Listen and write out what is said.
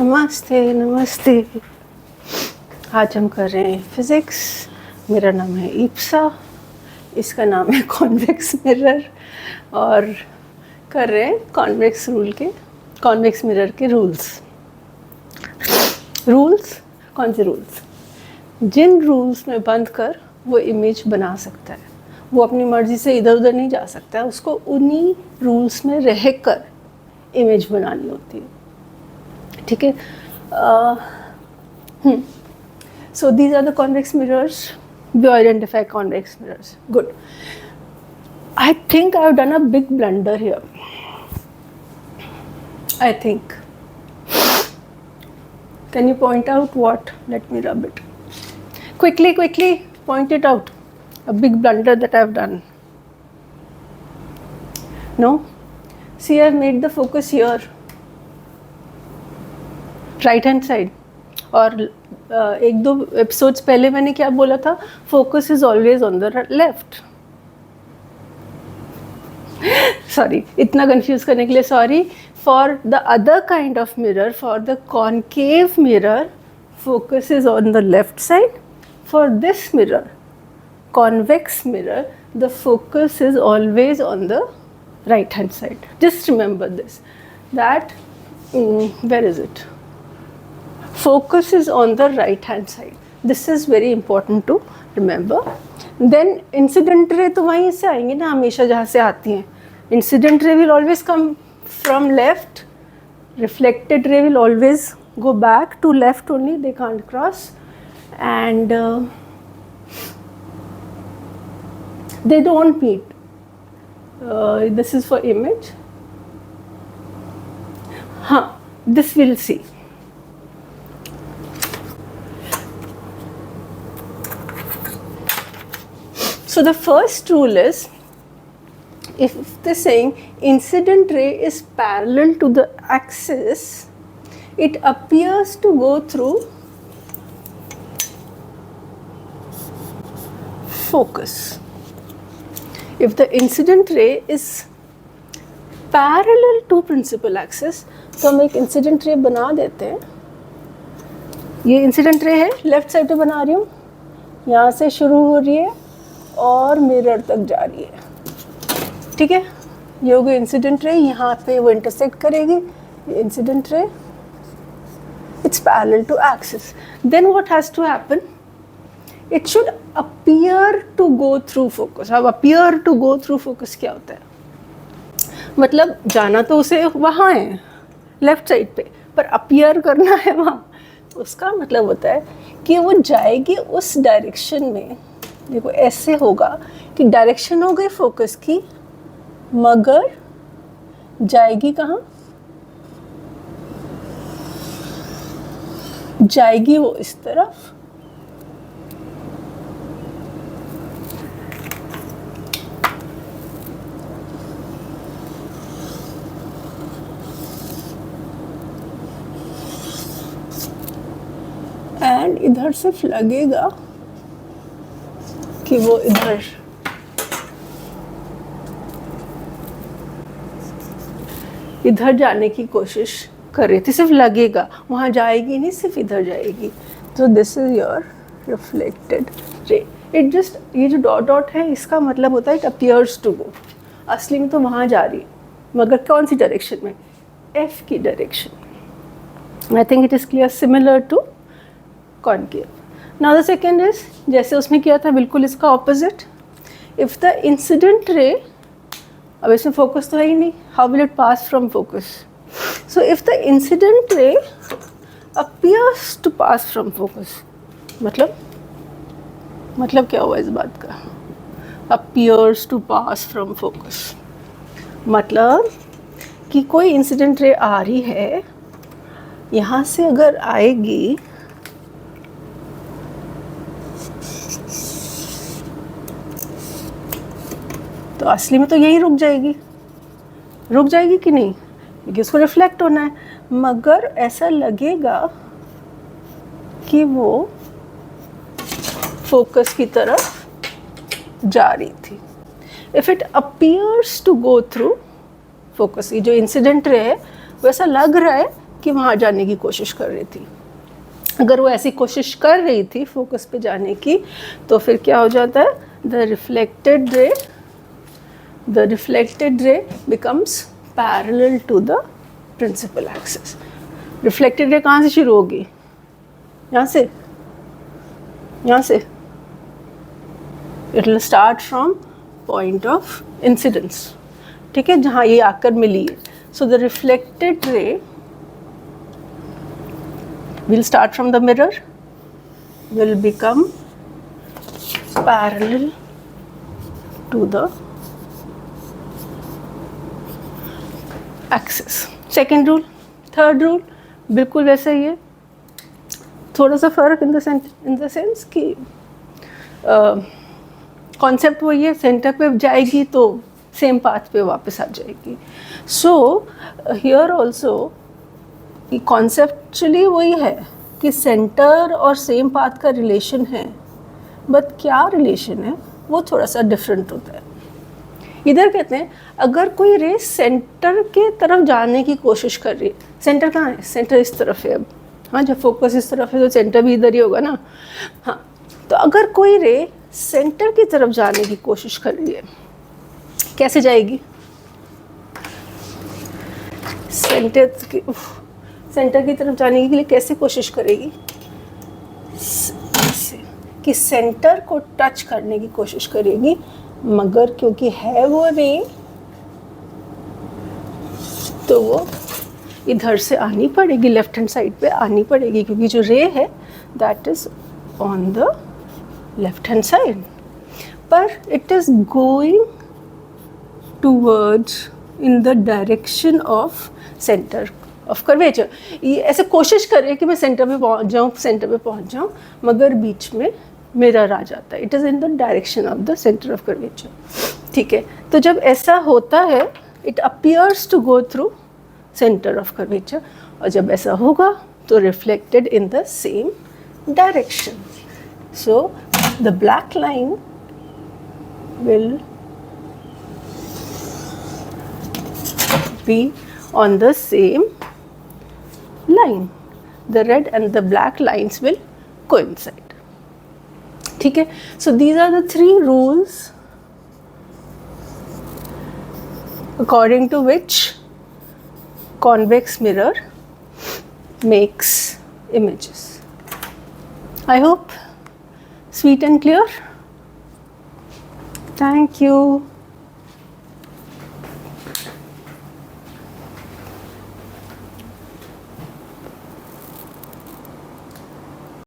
नमस्ते नमस्ते। आज हम कर रहे हैं फिज़िक्स। मेरा नाम है ईप्सा, इसका नाम है कॉन्वेक्स मिरर, और कर रहे हैं कॉन्वेक्स मिरर के रूल्स। कौन से रूल्स? जिन रूल्स में बंद कर वो इमेज बना सकता है, वो अपनी मर्ज़ी से इधर उधर नहीं जा सकता है, उसको उन्हीं रूल्स में रह कर इमेज बनानी होती है। ठीक है। So these are the convex mirrors. We identify convex mirrors. Good. I think I have done a big blunder here. I think. Can you point out what? Let me rub it. Quickly, point it out. A big blunder that I have done. No? See, I have made the focus here. Right hand side. और एक दो episodes पहले मैंने क्या बोला था? Focus is always on the left. Sorry, इतना confuse करने के लिए sorry. For the other kind of mirror, for the concave mirror, focus is on the left side. For this mirror, convex mirror, the focus is always on the right hand side. Just remember this, that where is it? Focus is on the right hand side. This is very important to remember. Then incident ray तो वहीं से आएंगे ना हमेशा, जहाँ से आती हैं. Incident ray will always come from left. Reflected ray will always go back to left only. They can't cross. And they don't meet. This is for image. This we'll see. So the first rule is, if they're saying incident ray is parallel to the axis, it appears to go through focus. If the incident ray is parallel to principal axis, तो हम एक incident ray बना देते हैं. ये incident ray है, left side पे बना रही हूँ, यहाँ से शुरू हो रही है और मिरर तक जा रही है. ठीक है, ये होगी इंसिडेंट रे, यहाँ पे वो इंटरसेक्ट करेगी. ये incident ray, it's parallel to axis. Then what has to happen? It should appear to go through focus. अब appear to go through focus क्या होता है? मतलब जाना तो उसे वहाँ है लेफ्ट साइड पे, पर अपीयर करना है वहाँ. उसका मतलब होता है कि वो जाएगी उस डायरेक्शन में. देखो ऐसे होगा कि डायरेक्शन हो गई फोकस की, मगर जाएगी कहाँ? जाएगी वो इस तरफ. एंड इधर सिर्फ लगेगा कि वो इधर जाने की कोशिश कर रही थी. सिर्फ लगेगा, वहाँ जाएगी नहीं, सिर्फ इधर जाएगी. तो this is your reflected ray. It just, ये जो डॉट डॉट है इसका मतलब होता है इट अपीयर्स टू गो. असली में तो वहाँ जा रही है, मगर कौन सी डायरेक्शन में? एफ की direction. I think it is clear. Similar to concave. Now the second is, जैसे उसने किया था बिल्कुल इसका ऑपोजिट. इफ द इंसिडेंट रे, अब इसमें फोकस तो है ही नहीं, how will it pass from focus? So if the incident ray appears to pass from focus, मतलब क्या हुआ इस बात का? Appears to pass from focus मतलब कि कोई इंसिडेंट रे आ रही है, यहाँ से अगर आएगी तो असली में तो यही रुक जाएगी कि नहीं, क्योंकि उसको रिफ्लेक्ट होना है. मगर ऐसा लगेगा कि वो फोकस की तरफ जा रही थी. If it appears to go through focus, ये जो इंसिडेंट रे है वैसा लग रहा है कि वहाँ जाने की कोशिश कर रही थी। अगर वो ऐसी कोशिश कर रही थी फोकस पे जाने की, तो फिर क्या हो जाता है, the reflected ray becomes parallel to the principal axis. Reflected ray कहाँ से शुरू होगी, यहाँ से, यहाँ से। It will start from point of incidence, ठीक है, जहाँ ये आकर मिली है। So the reflected ray will start from the mirror, will become parallel to the axis. Second rule, third rule बिल्कुल वैसा ही है, थोड़ा सा फर्क इन द सेंस कि कॉन्सेप्ट वही है, सेंटर पे जाएगी तो सेम पाथ पे वापस आ जाएगी। सो हियर ऑल्सो कॉन्सेप्चुअली वही है कि सेंटर और सेम पाथ का रिलेशन है, बट क्या रिलेशन है वो थोड़ा सा डिफरेंट होता है। इधर कहते हैं अगर कोई रे सेंटर के तरफ जाने की कोशिश कर रही है, सेंटर कहाँ है, सेंटर इस तरफ है अब, हाँ, जब फोकस इस तरफ है तो सेंटर भी इधर ही होगा ना, हाँ। तो अगर कोई रे सेंटर की तरफ जाने की कोशिश कर रही है, कैसे जाएगी, सेंटर की तरफ जाने के लिए कैसे कोशिश करेगी, कि सेंटर को टच करने की कोशिश करेगी, मगर क्योंकि है वो रे तो वो इधर से आनी पड़ेगी, लेफ्ट हैंड साइड पे आनी पड़ेगी, क्योंकि जो रे है that is on the left hand side, पर it is going towards in the direction of centre of curvature. ये ऐसे कोशिश करे कि मैं सेंटर पे पहुंच जाऊं, मगर बीच में मिरर आ जाता है, it is in the direction of the centre of curvature, ठीक है। तो जब ऐसा होता है it appears to go through centre of curvature, और जब ऐसा होगा तो reflected in the same direction. So the black line will be on the same line, the red and the black lines will coincide, ठीक है। So these are the three rules according to which convex mirror makes images. I hope sweet and clear. Thank you.